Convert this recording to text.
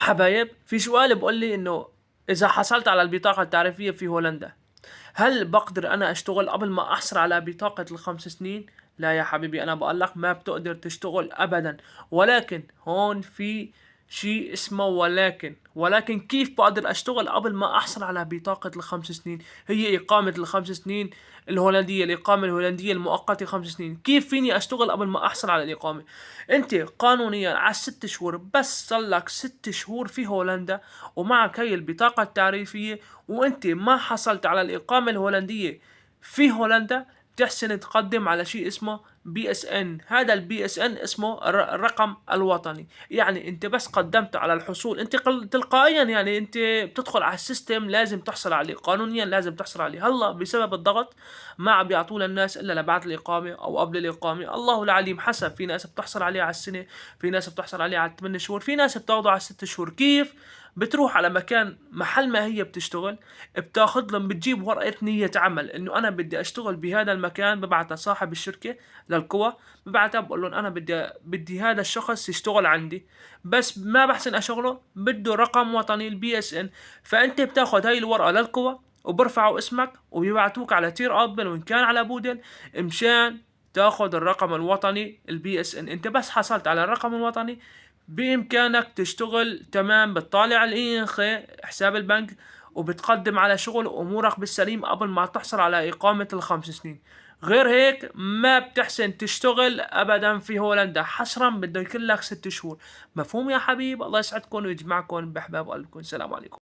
حبايب، في سؤال بيقول لي انه اذا حصلت على البطاقة التعريفية في هولندا، هل بقدر انا اشتغل قبل ما احصل على بطاقة ال5 سنين؟ لا يا حبيبي، انا بقول لك ما بتقدر تشتغل ابدا. ولكن هون في شيء اسمه ولكن كيف بقدر اشتغل قبل ما احصل على بطاقة ال5 سنين؟ هي اقامة ال5 سنين الهولندية، الاقامة الهولندية المؤقتة 5 سنين. كيف فيني اشتغل قبل ما احصل على الاقامة؟ انت قانونيا على 6 شهور، بس صار لك 6 شهور في هولندا ومعك هي البطاقة التعريفية، وانت ما حصلت على الإقامة الهولندية في هولندا، بتحسن تقدم على شيء اسمه BSN. هذا الBSN اسمه الرقم الوطني. يعني انت بس قدمت على الحصول، انت تلقائيا، يعني انت بتدخل على السيستم لازم تحصل عليه، قانونيا لازم تحصل عليه. هلا بسبب الضغط ما عم بيعطوه للناس الا لبعد الإقامة او قبل الإقامة. الله العليم، حسب، في ناس بتحصل عليه على السنة، في ناس بتحصل عليه على 8 شهور، في ناس بتاخده على 6 شهور. كيف؟ بتروح على مكان محل ما هي بتشتغل، بتاخد لهم، بتجيب ورقة نية عمل انه انا بدي اشتغل بهذا المكان، ببعتها صاحب الشركة للقوى، ببعتها بقول لهم انا بدي هذا الشخص يشتغل عندي، بس ما بحسن اشغله، بده رقم وطني الBSN. فانت بتاخد هاي الورقة للقوى، وبرفعوا اسمك وبيبعتوك على تير ابل وان كان على بودل، مشان تاخد الرقم الوطني الBSN. انت بس حصلت على الرقم الوطني، بإمكانك تشتغل تمام، بتطالع الإنخي حساب البنك، وبتقدم على شغل، وأمورك بالسليم قبل ما تحصل على إقامة ال5 سنين. غير هيك ما بتحسن تشتغل أبدا في هولندا، حصرا بده يكون لك 6 شهور. مفهوم يا حبيب؟ الله يسعدكم ويجمعكم بأحباب قلبكم. سلام عليكم.